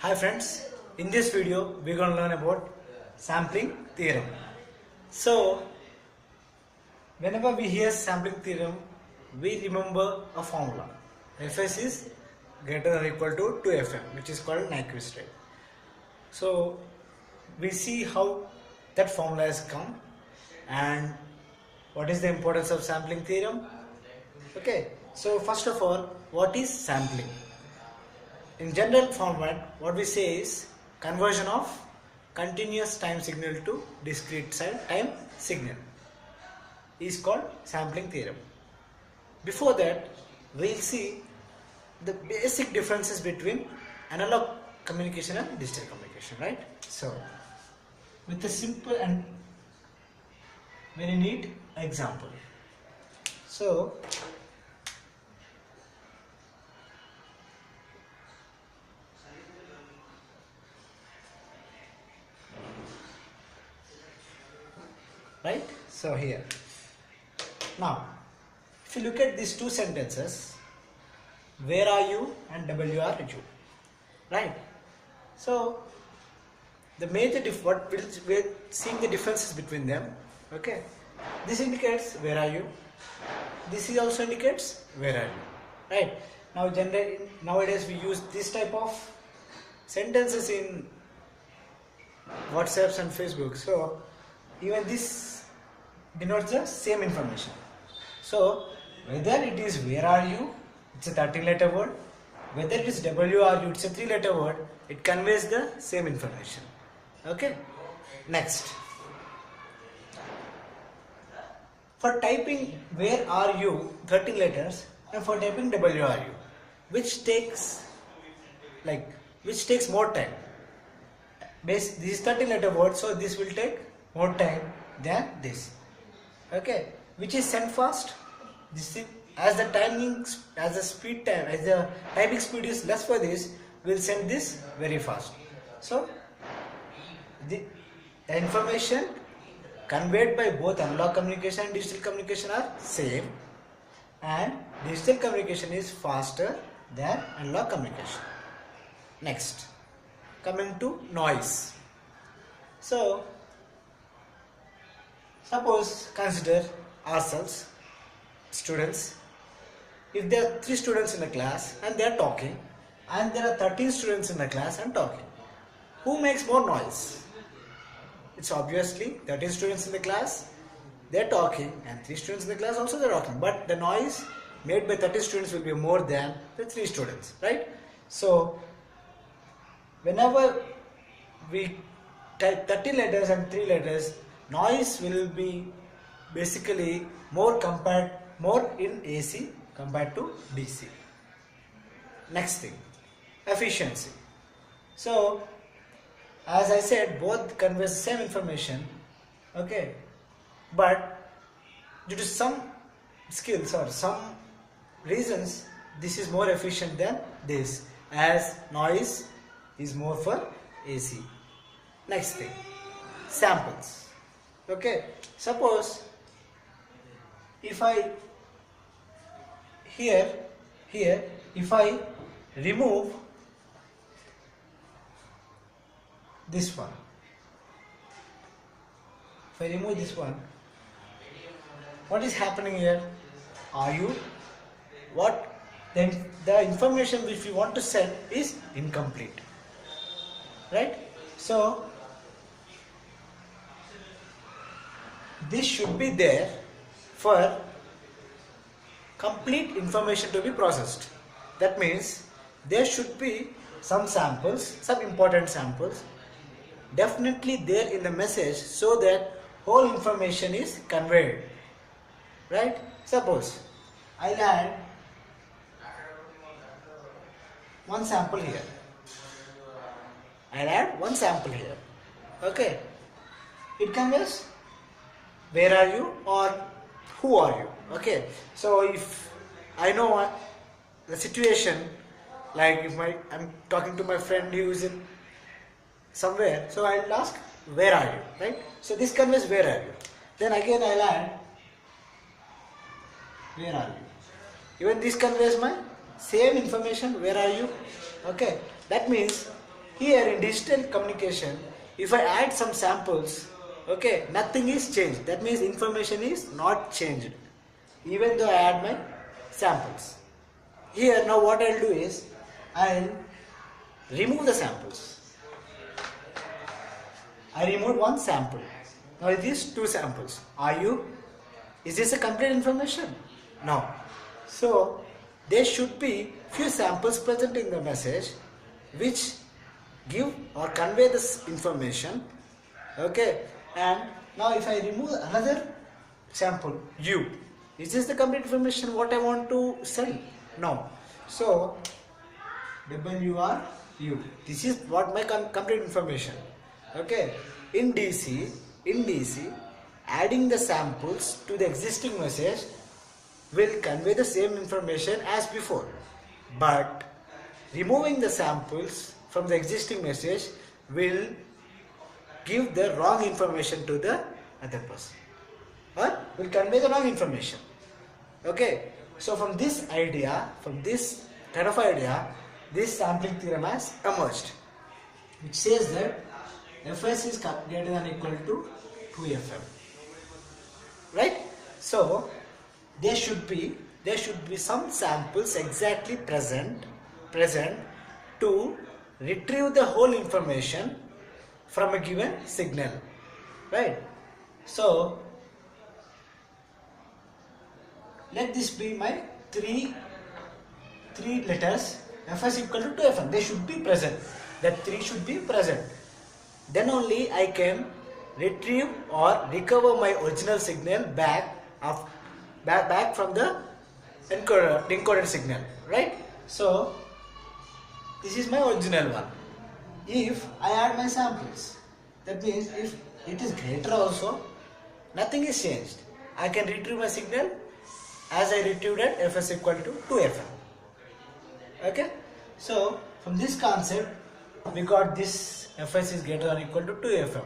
Hi friends, in this video we're going to learn about sampling theorem. So whenever we hear sampling theorem, we remember a formula. Fs is greater than or equal to 2Fm, which is called Nyquist rate. So we see how that formula has come and what is the importance of sampling theorem. Okay, so first of all, what is sampling? In general format, what we say is conversion of continuous time signal to discrete time signal is called sampling theorem. Before that, we'll see the basic differences between analog communication and digital communication, right? So, with a simple and very neat example. So, right? So here. Now, if you look at these two sentences, where are you and where are you, right? So, the major we're seeing the differences between them. Okay, this indicates where are you. This also indicates where are you, right? Now, nowadays we use this type of sentences in WhatsApps and Facebook. So, even this denotes the same information. So, whether it is where are you, it's a 13-letter word. Whether it is where are you, it's a 3-letter word. It conveys the same information. Okay. Next, for typing where are you 13 letters and for typing where are you, which takes more time. This is 13-letter word, so this will take more time than this. Okay, which is sent fast. This is, as the typing speed is less for this, we'll send this very fast. So the information conveyed by both analog communication and digital communication are same, and digital communication is faster than analog communication. Next, coming to noise. So suppose consider ourselves students. If there are 3 students in a class and they are talking, and there are 13 students in the class and talking, who makes more noise? It's obviously 13 students in the class, they're talking, and 3 students in the class also they're talking, but the noise made by 30 students will be more than the 3 students, right? So whenever we type 30 letters and 3 letters, noise will be basically more in AC compared to DC. Next thing, efficiency. So as I said, both convey the same information, okay, but due to some skills or some reasons, this is more efficient than this, as noise is more for AC. Next thing, samples. Okay, suppose if I here if I remove this one, if I remove this one, what is happening here? Then the information which we want to send is incomplete, right? So this should be there for complete information to be processed. That means there should be some samples, some important samples definitely there in the message, so that whole information is conveyed, right? Suppose I'll add one sample here. Okay, it conveys where are you or who are you. Okay, so if I know the situation, like if I'm talking to my friend who is in somewhere, so I'll ask where are you, right? So this conveys where are you. Then again I'll add where are you. Even this conveys my same information, where are you. Okay, that means Here in digital communication, if I add some samples, okay, nothing is changed. That means information is not changed, even though I add my samples. Here now what I'll do is, I'll remove the samples. I removed one sample. Now it is two samples. Is this a complete information? No. So there should be few samples present in the message which give or convey this information. Okay. And now if I remove another sample, is this the complete information what I want to send? No. So WRU. This is what my complete information. Okay. In DC, adding the samples to the existing message will convey the same information as before. But removing the samples from the existing message will give the wrong information to the other person, or will convey the wrong information. Okay. So from this kind of idea, this sampling theorem has emerged, which says that Fs is greater than or equal to 2Fm. Right? So there should be some samples exactly present to retrieve the whole information from a given signal. Right? So let this be my three letters. Fs equal to 2Fm. They should be present. That 3 should be present. Then only I can retrieve or recover my original signal back from the encoded signal. Right? So this is my original one. If I add my samples, that means if it is greater also, nothing is changed. I can retrieve my signal as I retrieved at Fs equal to 2Fm. Okay? So from this concept, we got this Fs is greater than or equal to 2Fm,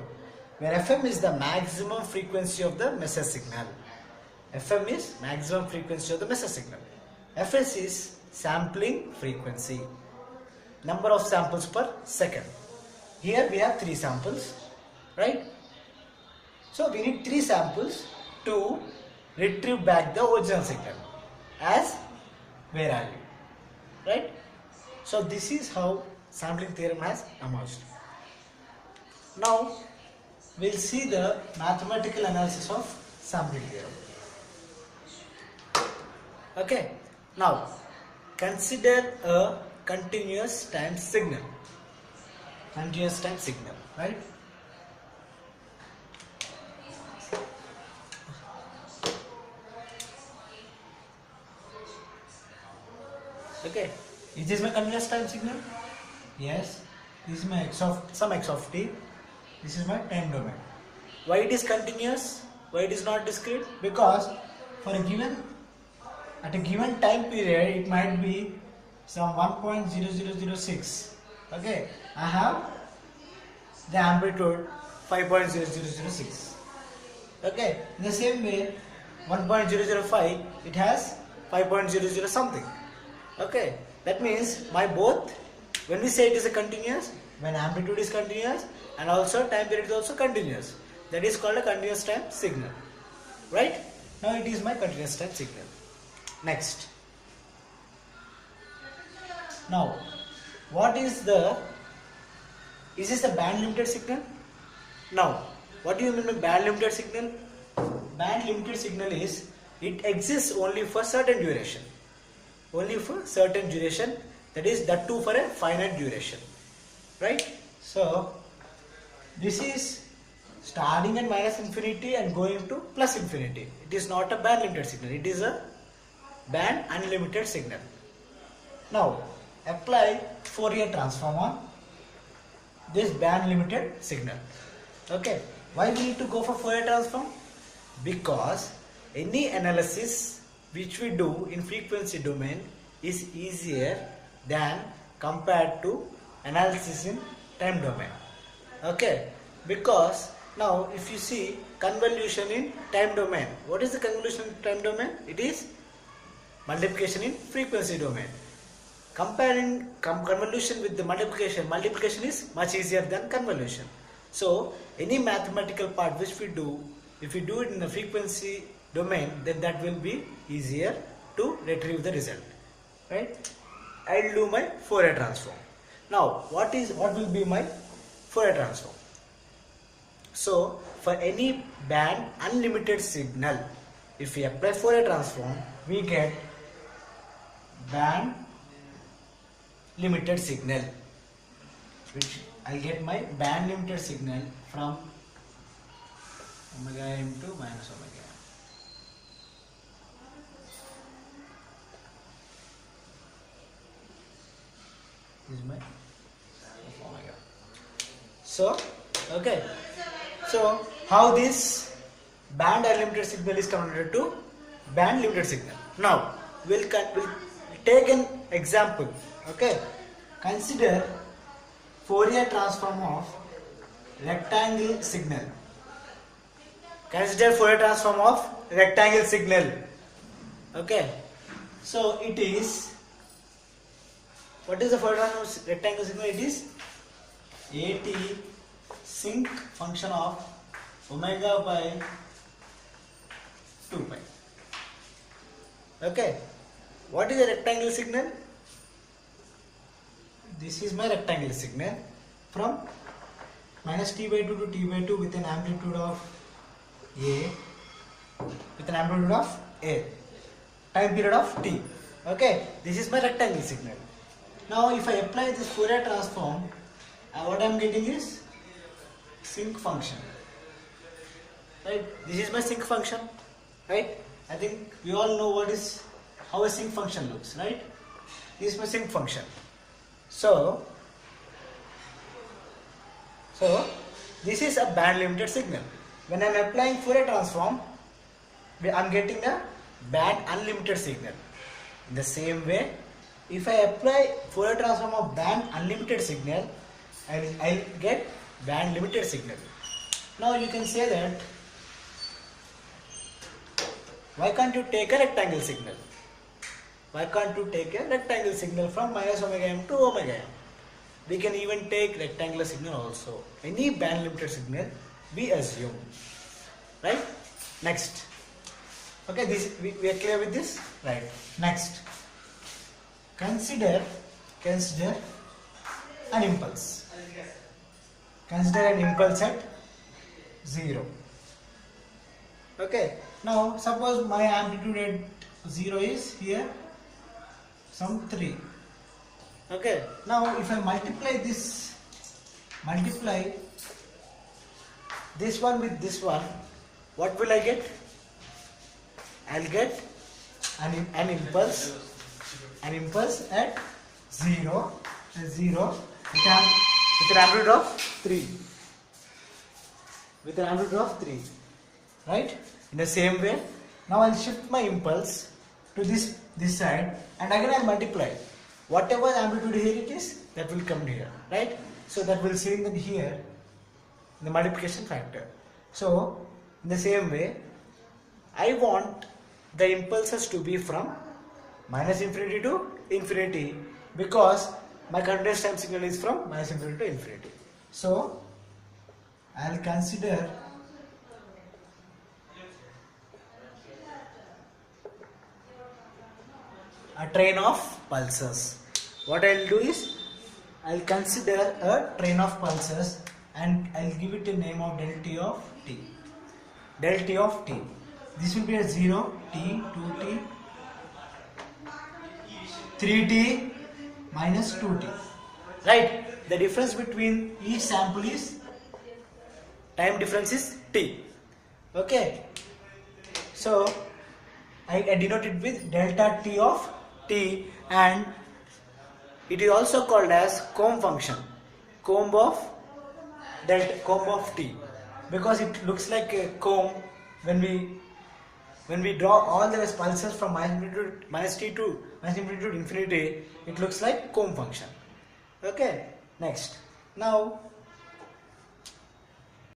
where Fm is the maximum frequency of the message signal. Fm is maximum frequency of the message signal. Fs is sampling frequency, number of samples per second. Here we have 3 samples, right? So we need 3 samples to retrieve back the original signal as value, right? So this is how sampling theorem has emerged. Now we'll see the mathematical analysis of sampling theorem. Okay. Now consider a continuous time signal. Continuous time signal, right? Okay. Is this my continuous time signal? Yes. This is my some x of t. This is my time domain. Why it is continuous? Why it is not discrete? Because at a given time period, it might be some 1.0006. Okay. I have the amplitude 5.0006. Okay. In the same way, 1.005, it has 5.00 something. Okay. That means when we say it is a continuous, when amplitude is continuous and also time period is also continuous, that is called a continuous time signal. Right? Now it is my continuous time signal. Next. Now, is this a band limited signal? Now, what do you mean by band limited signal? Band limited signal is, it exists only for certain duration. Only for certain duration, that too for a finite duration. Right? So this is starting at minus infinity and going to plus infinity. It is not a band limited signal, it is a band unlimited signal. Now apply Fourier transform on this band limited signal. Okay. Why we need to go for Fourier transform? Because any analysis which we do in frequency domain is easier than compared to analysis in time domain. Okay. Because now if you see convolution in time domain, what is the convolution in time domain? It is multiplication in frequency domain. Comparing convolution with the multiplication is much easier than convolution. So any mathematical part which we do, if we do it in the frequency domain, then that will be easier to retrieve the result, right? I'll do my Fourier transform. Now what will be my Fourier transform? So for any band unlimited signal, if we apply Fourier transform, we get band limited signal, which I'll get my band limited signal from omega m to minus omega m. This is my omega. So, okay. So, how this band unlimited signal is converted to band limited signal? Now, we'll take an example. Okay, consider Fourier transform of rectangle signal. Consider Fourier transform of rectangle signal. Okay, so it is, what is the Fourier transform of rectangle signal? It is AT sinc function of omega by 2 pi. Okay, what is a rectangle signal? This is my rectangle signal from minus t by 2 to t by 2 with an amplitude of A, time period of t. Okay, this is my rectangle signal. Now if I apply this Fourier transform, what I am getting is sinc function, right? This is my sinc function, right? I think we all know how a sinc function looks, right? This is my sinc function. So this is a band limited signal. When I am applying Fourier transform, I am getting a band unlimited signal. In the same way, if I apply Fourier transform of band unlimited signal, I'll get band limited signal. Now you can say that, why can't you take a rectangle signal? Why can't you take a rectangle signal from minus omega m to omega m? We can even take rectangular signal also. Any band limited signal we assume. Right? Next. Okay, we are clear with this? Right. Next. Consider an impulse. Consider an impulse at 0. Okay. Now suppose my amplitude at 0 is here some 3. Okay. Now if I multiply this one with this one, what will I get? I'll get an impulse at 0 with an amplitude of 3. With an amplitude of 3. Right? In the same way, now I'll shift my impulse to this side, and again I'll multiply. Whatever amplitude here it is, that will come here, right? So that will see in here the multiplication factor. So in the same way, I want the impulses to be from minus infinity to infinity, because my continuous time signal is from minus infinity to infinity. So I'll consider a train of pulses. What I'll do is, I'll consider a train of pulses and I'll give it a name of del t of t. Del t of t. This will be a 0, t, 2t, 3t, minus 2t. Right? The difference between each sample is, time difference is t. Okay? So, I denote it with delta t of t, and it is also called as comb function, comb of t, because it looks like a comb when we draw all the pulses from minus t to infinity, it looks like comb function. Okay, next. Now